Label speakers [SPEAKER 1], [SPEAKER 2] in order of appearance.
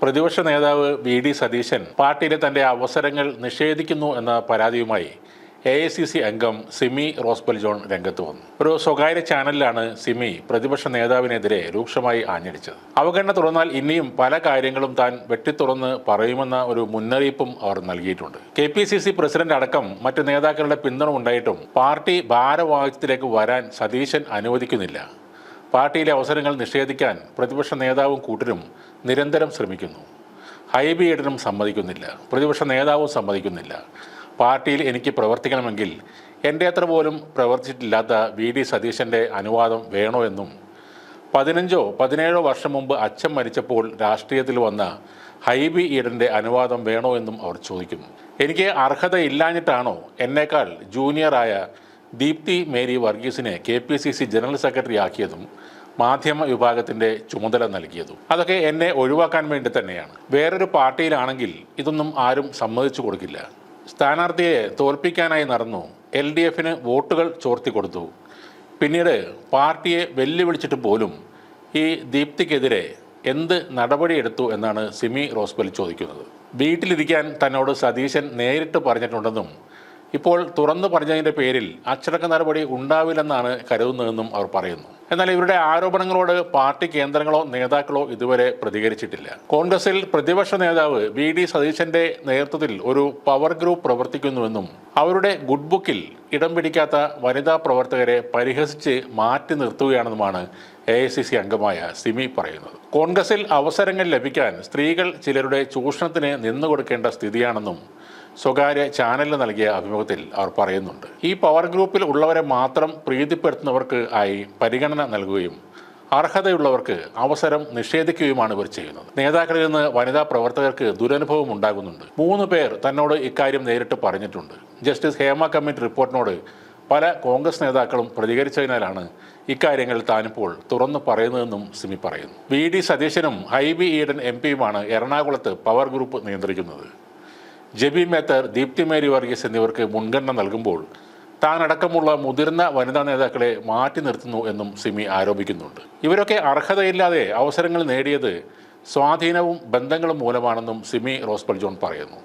[SPEAKER 1] പ്രതിപക്ഷ നേതാവ് വി.ഡി. സതീശൻ പാർട്ടിയിലെ തന്റെ അവസരങ്ങൾ നിഷേധിക്കുന്നു എന്ന പരാതിയുമായി AICC അംഗം സിമി റോസ്ബൽ ജോൺ രംഗത്ത് വന്നു. ഒരു സ്വകാര്യ ചാനലിലാണ് സിമി പ്രതിപക്ഷ നേതാവിനെതിരെ രൂക്ഷമായി ആഞ്ഞടിച്ചത്. അവഗണന തുടർന്നാൽ ഇനിയും പല കാര്യങ്ങളും താൻ വെട്ടിത്തുറന്ന് പറയുമെന്ന ഒരു മുന്നറിയിപ്പും അവർ നൽകിയിട്ടുണ്ട്. KPCC പ്രസിഡന്റ് അടക്കം മറ്റ് നേതാക്കളുടെ പിന്തുണ ഉണ്ടായിട്ടും പാർട്ടി ഭാരവാഹിത്വത്തിലേക്ക് വരാൻ സതീശൻ അനുവദിക്കുന്നില്ല. പാർട്ടിയിലെ അവസരങ്ങൾ നിഷേധിക്കാൻ പ്രതിപക്ഷ നേതാവും കൂട്ടരും നിരന്തരം ശ്രമിക്കുന്നു. ഹൈബി ഈഡനും സമ്മതിക്കുന്നില്ല, പ്രതിപക്ഷ നേതാവും സമ്മതിക്കുന്നില്ല. പാർട്ടിയിൽ എനിക്ക് പ്രവർത്തിക്കണമെങ്കിൽ എൻ്റെ അത്ര പോലും പ്രവർത്തിച്ചിട്ടില്ലാത്ത വി.ഡി. സതീശൻ്റെ അനുവാദം വേണോ എന്നും 15-17 വർഷം മുമ്പ് അച്ഛൻ മരിച്ചപ്പോൾ രാഷ്ട്രീയത്തിൽ വന്ന ഹൈബി ഈഡൻ്റെ അനുവാദം വേണോ എന്നും അവർ ചോദിക്കുന്നു. എനിക്ക് അർഹതയില്ലാഞ്ഞിട്ടാണോ എന്നേക്കാൾ ജൂനിയറായ ദീപ്തി മേരി വർഗീസിനെ KPCC ജനറൽ സെക്രട്ടറി ആക്കിയതും മാധ്യമ വിഭാഗത്തിൻ്റെ ചുമതല നൽകിയതും? അതൊക്കെ എന്നെ ഒഴിവാക്കാൻ വേണ്ടി തന്നെയാണ്. വേറൊരു പാർട്ടിയിലാണെങ്കിൽ ഇതൊന്നും ആരും സമ്മതിച്ചു കൊടുക്കില്ല. സ്ഥാനാർത്ഥിയെ തോൽപ്പിക്കാനായി നടന്നു, LDFന് വോട്ടുകൾ ചോർത്തി കൊടുത്തു. പിന്നീട് പാർട്ടിയെ വെല്ലുവിളിച്ചിട്ട് പോലും ഈ ദീപ്തിക്കെതിരെ എന്ത് നടപടിയെടുത്തു എന്നാണ് സിമി റോസ്ബൽ ചോദിക്കുന്നത്. വീട്ടിലിരിക്കാൻ തന്നോട് സതീശൻ നേരിട്ട് പറഞ്ഞിട്ടുണ്ടെന്നും ഇപ്പോൾ തുറന്നു പറഞ്ഞതിൻ്റെ പേരിൽ അച്ചടക്ക നടപടി ഉണ്ടാവില്ലെന്നാണ് കരുതുന്നതെന്നും അവർ പറയുന്നു. എന്നാൽ ഇവരുടെ ആരോപണങ്ങളോട് പാർട്ടി കേന്ദ്രങ്ങളോ നേതാക്കളോ ഇതുവരെ പ്രതികരിച്ചിട്ടില്ല. കോൺഗ്രസിൽ പ്രതിപക്ഷ നേതാവ് വി.ഡി. സതീശന്റെ നേതൃത്വത്തിൽ ഒരു പവർ ഗ്രൂപ്പ് പ്രവർത്തിക്കുന്നുവെന്നും അവരുടെ ഗുഡ് ബുക്കിൽ ഇടം പിടിക്കാത്ത വനിതാ പ്രവർത്തകരെ പരിഹസിച്ച് മാറ്റി നിർത്തുകയാണെന്നുമാണ് AICC അംഗമായ സിമി പറയുന്നത്. കോൺഗ്രസിൽ അവസരങ്ങൾ ലഭിക്കാൻ സ്ത്രീകൾ ചിലരുടെ ചൂഷണത്തിന് നിന്നുകൊടുക്കേണ്ട സ്ഥിതിയാണെന്നും സ്വകാര്യ ചാനലിന് നൽകിയ അഭിമുഖത്തിൽ അവർ പറയുന്നുണ്ട്. ഈ പവർ ഗ്രൂപ്പിൽ ഉള്ളവരെ മാത്രം പ്രീതിപ്പെടുത്തുന്നവർക്ക് ആയി പരിഗണന നൽകുകയും അർഹതയുള്ളവർക്ക് അവസരം നിഷേധിക്കുകയുമാണ് ഇവർ ചെയ്യുന്നത്. നേതാക്കളിൽ നിന്ന് വനിതാ പ്രവർത്തകർക്ക് ദുരനുഭവം ഉണ്ടാകുന്നുണ്ട്. 3 പേർ തന്നോട് ഇക്കാര്യം നേരിട്ട് പറഞ്ഞിട്ടുണ്ട്. ജസ്റ്റിസ് ഹേമ കമ്മിറ്റി റിപ്പോർട്ടിനോട് പല കോൺഗ്രസ് നേതാക്കളും പ്രതികരിച്ചതിനാലാണ് ഇക്കാര്യങ്ങൾ താനിപ്പോൾ തുറന്നു പറയുന്നതെന്നും സിമി പറയുന്നു. വി.ഡി. സതീശനും ഹൈബി ഈഡൻ MP-യുമാണ് എറണാകുളത്ത് പവർ ഗ്രൂപ്പ് നിയന്ത്രിക്കുന്നത്. ജെബി മേത്തർ, ദീപ്തി മേരി വർഗീസ് എന്നിവർക്ക് മുൻഗണന നൽകുമ്പോൾ താനടക്കമുള്ള മുതിർന്ന വനിതാ നേതാക്കളെ മാറ്റി നിർത്തുന്നു എന്നും സിമി ആരോപിക്കുന്നുണ്ട്. ഇവരൊക്കെ അർഹതയില്ലാതെ അവസരങ്ങൾ നേടിയത് സ്വാധീനവും ബന്ധങ്ങളും മൂലമാണെന്നും സിമി റോസ്ബൽ ജോൺ പറയുന്നു.